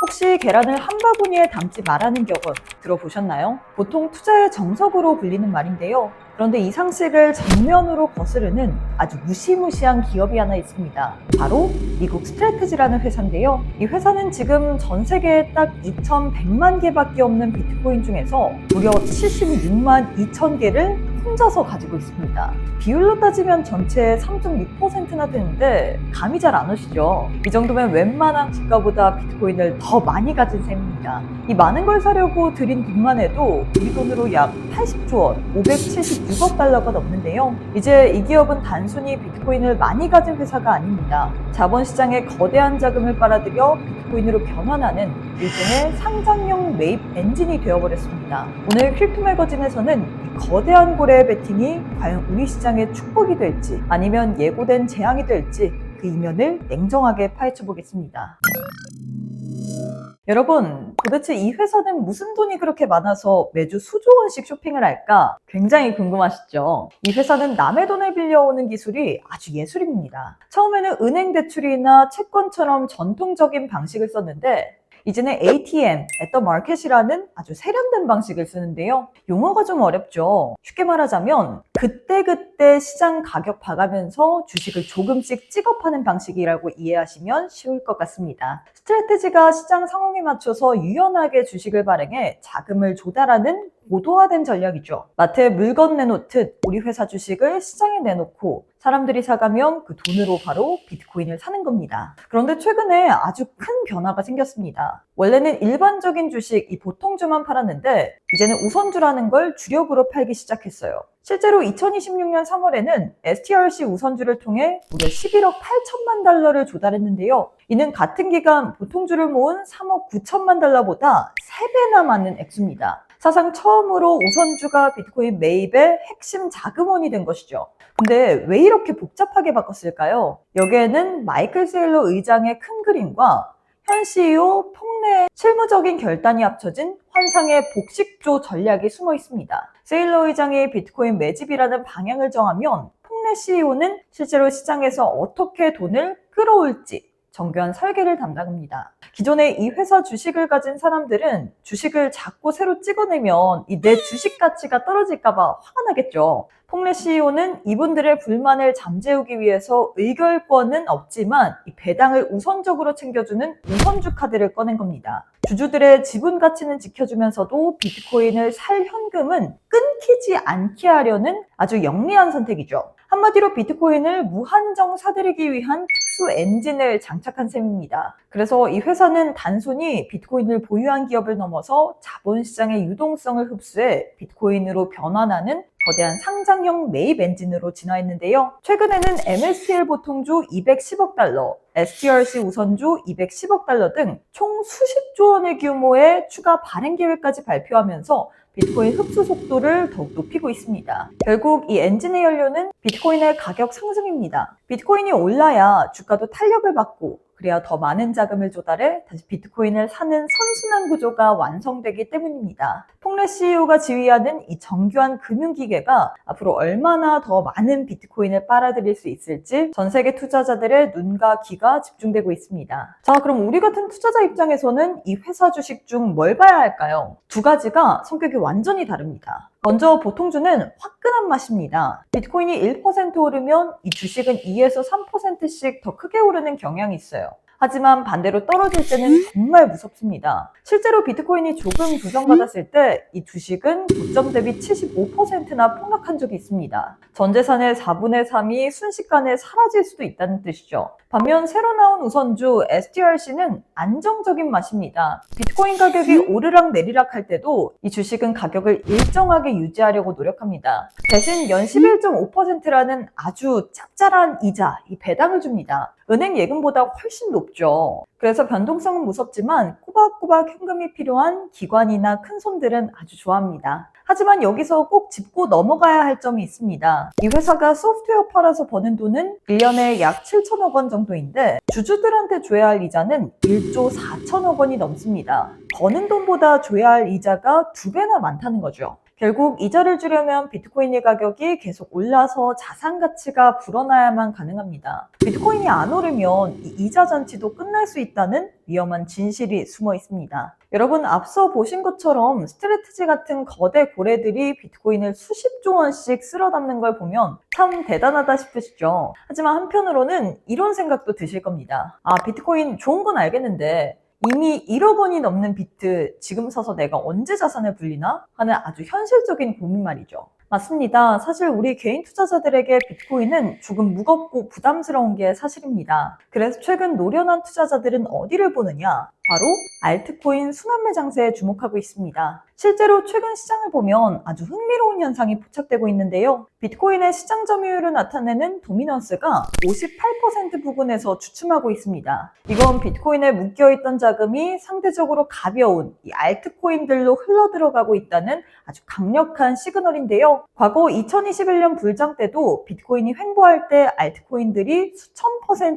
혹시 계란을 한 바구니에 담지 말라는 격언 들어보셨나요? 보통 투자의 정석으로 불리는 말인데요. 그런데 이 상식을 정면으로 거스르는 아주 무시무시한 기업이 하나 있습니다. 바로 미국 스트래티지라는 회사인데요. 이 회사는 지금 전 세계에 딱 2,100만 개밖에 없는 비트코인 중에서 무려 76만 2천 개를 혼자서 가지고 있습니다. 비율로 따지면 전체의 3.6%나 되는데 감이 잘 안 오시죠? 이 정도면 웬만한 국가보다 비트코인을 더 많이 가진 셈입니다. 이 많은 걸 사려고 들인 돈만 해도 우리 돈으로 약 80조 원, 576억 달러가 넘는데요. 이제 이 기업은 단순히 비트코인을 많이 가진 회사가 아닙니다. 자본시장에 거대한 자금을 빨아들여 비트코인으로 변환하는 일종의 상장용 매입 엔진이 되어버렸습니다. 오늘 크립토 매거진에서는 이 거대한 고래의 베팅이 과연 우리 시장의 축복이 될지 아니면 예고된 재앙이 될지 그 이면을 냉정하게 파헤쳐 보겠습니다. 여러분, 도대체 이 회사는 무슨 돈이 그렇게 많아서 매주 수조 원씩 쇼핑을 할까? 굉장히 궁금하시죠? 이 회사는 남의 돈을 빌려오는 기술이 아주 예술입니다. 처음에는 은행 대출이나 채권처럼 전통적인 방식을 썼는데 이제는 ATM, at the market이라는 아주 세련된 방식을 쓰는데요. 용어가 좀 어렵죠. 쉽게 말하자면 그때그때 시장 가격 봐가면서 주식을 조금씩 찍어 파는 방식이라고 이해하시면 쉬울 것 같습니다. 스트래티지가 시장 상황에 맞춰서 유연하게 주식을 발행해 자금을 조달하는 고도화된 전략이죠. 마트에 물건 내놓듯 우리 회사 주식을 시장에 내놓고 사람들이 사가면 그 돈으로 바로 비트코인을 사는 겁니다. 그런데 최근에 아주 큰 변화가 생겼습니다. 원래는 일반적인 주식, 이 보통주만 팔았는데 이제는 우선주라는 걸 주력으로 팔기 시작했어요. 실제로 2026년 3월에는 STRC 우선주를 통해 무려 11억 8천만 달러를 조달했는데요. 이는 같은 기간 보통주를 모은 3억 9천만 달러보다 3배나 많은 액수입니다. 사상 처음으로 우선주가 비트코인 매입의 핵심 자금원이 된 것이죠. 근데 왜 이렇게 복잡하게 바꿨을까요? 여기에는 마이클 세일러 의장의 큰 그림과 현 CEO 폭내의 실무적인 결단이 합쳐진 환상의 복식조 전략이 숨어 있습니다. 세일러 의장이 비트코인 매집이라는 방향을 정하면 폭내 CEO는 실제로 시장에서 어떻게 돈을 끌어올지 정교한 설계를 담당합니다. 기존에 이 회사 주식을 가진 사람들은 주식을 자꾸 새로 찍어내면 이 내 주식 가치가 떨어질까봐 화가 나겠죠. 폭내 CEO는 이분들의 불만을 잠재우기 위해서 의결권은 없지만 이 배당을 우선적으로 챙겨주는 우선주 카드를 꺼낸 겁니다. 주주들의 지분 가치는 지켜주면서도 비트코인을 살 현금은 끊기지 않게 하려는 아주 영리한 선택이죠. 한마디로 비트코인을 무한정 사들이기 위한 특수 엔진을 장착한 셈입니다. 그래서 이 회사는 단순히 비트코인을 보유한 기업을 넘어서 자본시장의 유동성을 흡수해 비트코인으로 변환하는 거대한 상장형 매입 엔진으로 진화했는데요. 최근에는 MSTR 보통주 210억 달러, STRC 우선주 210억 달러 등 총 수십조 원의 규모의 추가 발행 계획까지 발표하면서 비트코인 흡수 속도를 더욱 높이고 있습니다. 결국 이 엔진의 연료는 비트코인의 가격 상승입니다. 비트코인이 올라야 주가도 탄력을 받고 그래야 더 많은 자금을 조달해 다시 비트코인을 사는 선순환 구조가 완성되기 때문입니다. 폭내 CEO가 지휘하는 이 정교한 금융기계가 앞으로 얼마나 더 많은 비트코인을 빨아들일 수 있을지 전 세계 투자자들의 눈과 귀가 집중되고 있습니다. 자, 그럼 우리 같은 투자자 입장에서는 이 회사 주식 중 뭘 봐야 할까요? 두 가지가 성격이 완전히 다릅니다. 먼저 보통주는 화끈한 맛입니다. 비트코인이 1% 오르면 이 주식은 2에서 3%씩 더 크게 오르는 경향이 있어요. 하지만 반대로 떨어질 때는 정말 무섭습니다. 실제로 비트코인이 조금 조정받았을 때 이 주식은 고점 대비 75%나 폭락한 적이 있습니다. 전 재산의 4분의 3이 순식간에 사라질 수도 있다는 뜻이죠. 반면 새로 나온 우선주 STRC는 안정적인 맛입니다. 비트코인 가격이 오르락 내리락 할 때도 이 주식은 가격을 일정하게 유지하려고 노력합니다. 대신 연 11.5%라는 아주 짭짤한 이자, 이 배당을 줍니다. 은행 예금보다 훨씬 높죠. 그래서 변동성은 무섭지만 꼬박꼬박 현금이 필요한 기관이나 큰 손들은 아주 좋아합니다. 하지만 여기서 꼭 짚고 넘어가야 할 점이 있습니다. 이 회사가 소프트웨어 팔아서 버는 돈은 1년에 약 7천억 원 정도인데 주주들한테 줘야 할 이자는 1조 4천억 원이 넘습니다. 버는 돈보다 줘야 할 이자가 2배나 많다는 거죠. 결국 이자를 주려면 비트코인의 가격이 계속 올라서 자산 가치가 불어나야만 가능합니다. 비트코인이 안 오르면 이 이자 잔치도 끝날 수 있다는 위험한 진실이 숨어 있습니다. 여러분, 앞서 보신 것처럼 스트래티지 같은 거대 고래들이 비트코인을 수십조 원씩 쓸어 담는 걸 보면 참 대단하다 싶으시죠? 하지만 한편으로는 이런 생각도 드실 겁니다. 아, 비트코인 좋은 건 알겠는데 이미 1억 원이 넘는 비트 지금 사서 내가 언제 자산을 불리나? 하는 아주 현실적인 고민 말이죠. 맞습니다. 사실 우리 개인 투자자들에게 비트코인은 조금 무겁고 부담스러운 게 사실입니다. 그래서 최근 노련한 투자자들은 어디를 보느냐? 바로 알트코인 순환매 장세에 주목하고 있습니다. 실제로 최근 시장을 보면 아주 흥미로운 현상이 포착되고 있는데요. 비트코인의 시장 점유율을 나타내는 도미넌스가 58% 부근에서 주춤하고 있습니다. 이건 비트코인에 묶여있던 자금이 상대적으로 가벼운 이 알트코인들로 흘러들어가고 있다는 아주 강력한 시그널인데요. 과거 2021년 불장 때도 비트코인이 횡보할 때 알트코인들이 수천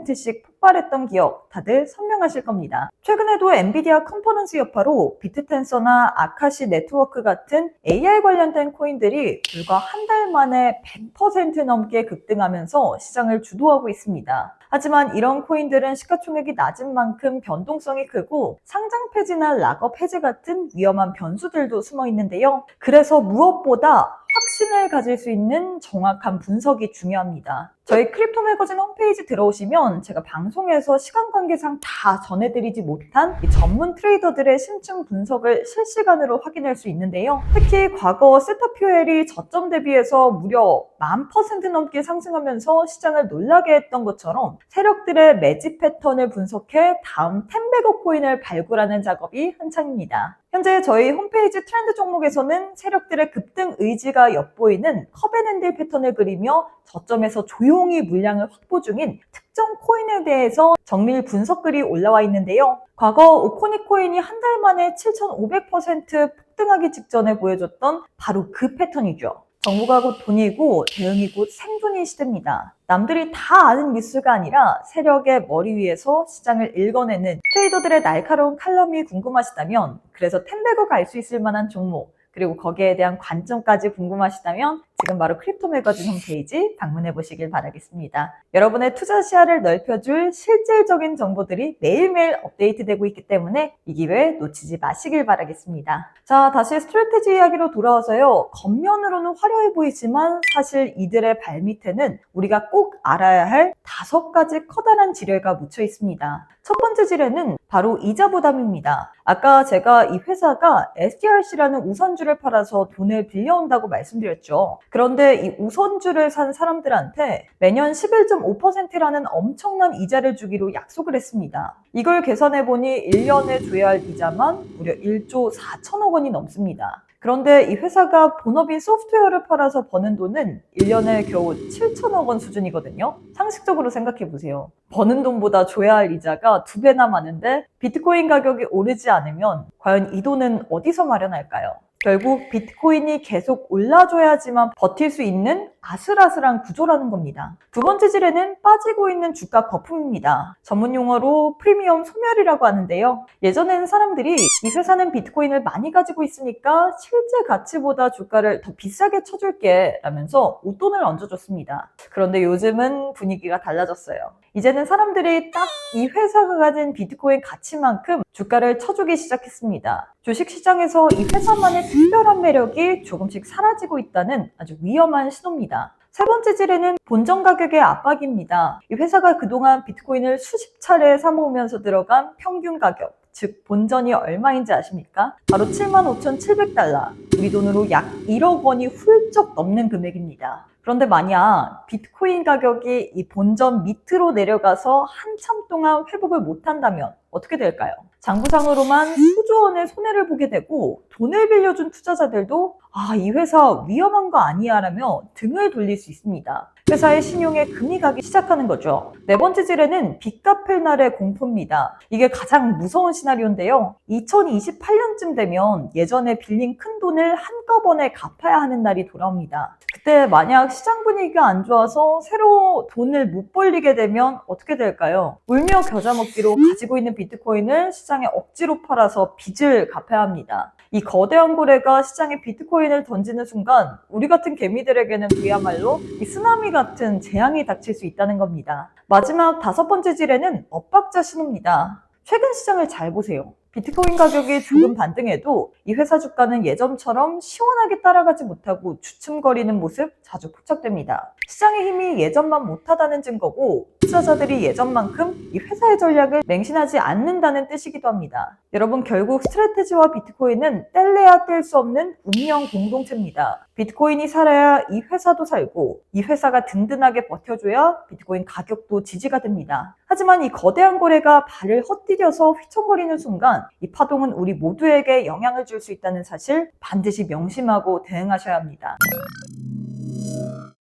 %씩 폭발했던 기억 다들 선명하실 겁니다. 최근에도 엔비디아 컨퍼런스 여파로 비트텐서나 아카시 네트워크 같은 AI 관련된 코인들이 불과 한 달 만에 100% 넘게 급등하면서 시장을 주도하고 있습니다. 하지만 이런 코인들은 시가총액이 낮은 만큼 변동성이 크고 상장 폐지나 락업 해제 같은 위험한 변수들도 숨어 있는데요. 그래서 무엇보다 확신을 가질 수 있는 정확한 분석이 중요합니다. 저희 크립토 매거진 홈페이지 들어오시면 제가 방송에서 시간 관계상 다 전해드리지 못한 이 전문 트레이더들의 심층 분석을 실시간으로 확인할 수 있는데요. 특히 과거 세타퓨엘이 저점 대비해서 무려 10,000% 넘게 상승하면서 시장을 놀라게 했던 것처럼 세력들의 매집 패턴을 분석해 다음 10배거 코인을 발굴하는 작업이 한창입니다. 현재 저희 홈페이지 트렌드 종목에서는 세력들의 급등 의지가 엿보이는 컵앤핸들 패턴을 그리며 저점에서 조용히 물량을 확보 중인 특정 코인에 대해서 정밀 분석글이 올라와 있는데요. 과거 오코니 코인이 한 달 만에 7,500% 폭등하기 직전에 보여줬던 바로 그 패턴이죠. 정부가 곧 돈이고 대응이 곧 생존의 시대입니다. 남들이 다 아는 뉴스가 아니라 세력의 머리 위에서 시장을 읽어내는 트레이더들의 날카로운 칼럼이 궁금하시다면, 그래서 텐베거 갈 수 있을 만한 종목, 그리고 거기에 대한 관점까지 궁금하시다면 지금 바로 크립토 매거진 홈페이지 방문해 보시길 바라겠습니다. 여러분의 투자 시야를 넓혀줄 실질적인 정보들이 매일매일 업데이트되고 있기 때문에 이 기회 놓치지 마시길 바라겠습니다. 자, 다시 스트래티지 이야기로 돌아와서요. 겉면으로는 화려해 보이지만 사실 이들의 발밑에는 우리가 꼭 알아야 할 5가지 커다란 지뢰가 묻혀 있습니다. 첫 번째 지뢰는 바로 이자 부담입니다. 아까 제가 이 회사가 STRC라는 우선주를 팔아서 돈을 빌려온다고 말씀드렸죠. 그런데 이 우선주를 산 사람들한테 매년 11.5%라는 엄청난 이자를 주기로 약속을 했습니다. 이걸 계산해보니 1년에 줘야 할 이자만 무려 1조 4천억 원이 넘습니다. 그런데 이 회사가 본업인 소프트웨어를 팔아서 버는 돈은 1년에 겨우 7천억 원 수준이거든요. 상식적으로 생각해보세요. 버는 돈보다 줘야 할 이자가 2배나 많은데 비트코인 가격이 오르지 않으면 과연 이 돈은 어디서 마련할까요? 결국 비트코인이 계속 올라줘야지만 버틸 수 있는 아슬아슬한 구조라는 겁니다. 두 번째 지뢰는 빠지고 있는 주가 거품입니다. 전문 용어로 프리미엄 소멸이라고 하는데요. 예전에는 사람들이 이 회사는 비트코인을 많이 가지고 있으니까 실제 가치보다 주가를 더 비싸게 쳐줄게 라면서 웃돈을 얹어줬습니다. 그런데 요즘은 분위기가 달라졌어요. 이제는 사람들이 딱 이 회사가 가진 비트코인 가치만큼 주가를 쳐주기 시작했습니다. 주식시장에서 이 회사만의 특별한 매력이 조금씩 사라지고 있다는 아주 위험한 신호입니다. 세 번째 지뢰는 본전 가격의 압박입니다. 이 회사가 그동안 비트코인을 수십 차례 사모으면서 들어간 평균 가격, 즉 본전이 얼마인지 아십니까? 바로 75,700달러, 우리 돈으로 약 1억 원이 훌쩍 넘는 금액입니다. 그런데 만약 비트코인 가격이 이 본전 밑으로 내려가서 한참 동안 회복을 못한다면 어떻게 될까요? 장부상으로만 수조 원의 손해를 보게 되고 돈을 빌려준 투자자들도 이 회사 위험한 거 아니야 라며 등을 돌릴 수 있습니다. 회사의 신용에 금이 가기 시작하는 거죠. 네 번째 지뢰는 빚 갚을 날의 공포입니다. 이게 가장 무서운 시나리오인데요. 2028년쯤 되면 예전에 빌린 큰 돈을 한꺼번에 갚아야 하는 날이 돌아옵니다. 그때 만약 시장 분위기가 안 좋아서 새로 돈을 못 벌리게 되면 어떻게 될까요? 울며 겨자 먹기로 가지고 있는 비트코인을 시장에 억지로 팔아서 빚을 갚아야 합니다. 이 거대한 고래가 시장에 비트코인을 던지는 순간 우리 같은 개미들에게는 그야말로 이 쓰나미 같은 재앙이 닥칠 수 있다는 겁니다. 마지막 5번째 지뢰는 엇박자 신호입니다. 최근 시장을 잘 보세요. 비트코인 가격이 조금 반등해도 이 회사 주가는 예전처럼 시원하게 따라가지 못하고 주춤거리는 모습 자주 포착됩니다. 시장의 힘이 예전만 못하다는 증거고 투자자들이 예전만큼 이 회사의 전략을 맹신하지 않는다는 뜻이기도 합니다. 여러분, 결국 스트래티지와 비트코인은 뗄래야 뗄 수 없는 운명 공동체입니다. 비트코인이 살아야 이 회사도 살고 이 회사가 든든하게 버텨줘야 비트코인 가격도 지지가 됩니다. 하지만 이 거대한 고래가 발을 헛디뎌서 휘청거리는 순간 이 파동은 우리 모두에게 영향을 줄 수 있다는 사실 반드시 명심하고 대응하셔야 합니다.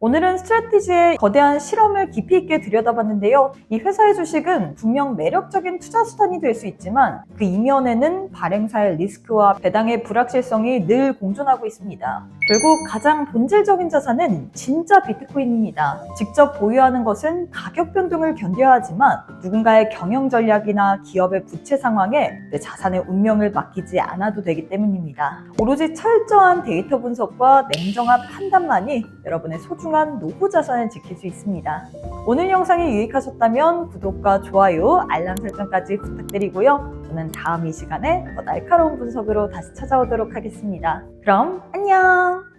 오늘은 스트래티지의 거대한 실험을 깊이 있게 들여다봤는데요. 이 회사의 주식은 분명 매력적인 투자 수단이 될 수 있지만 그 이면에는 발행사의 리스크와 배당의 불확실성이 늘 공존하고 있습니다. 결국 가장 본질적인 자산은 진짜 비트코인입니다. 직접 보유하는 것은 가격 변동을 견뎌야 하지만 누군가의 경영 전략이나 기업의 부채 상황에 내 자산의 운명을 맡기지 않아도 되기 때문입니다. 오로지 철저한 데이터 분석과 냉정한 판단만이 여러분의 소중한 노후 자산을 지킬 수 있습니다. 오늘 영상이 유익하셨다면 구독과 좋아요, 알람 설정까지 부탁드리고요. 저는 다음 이 시간에 더 날카로운 분석으로 다시 찾아오도록 하겠습니다. 그럼 안녕!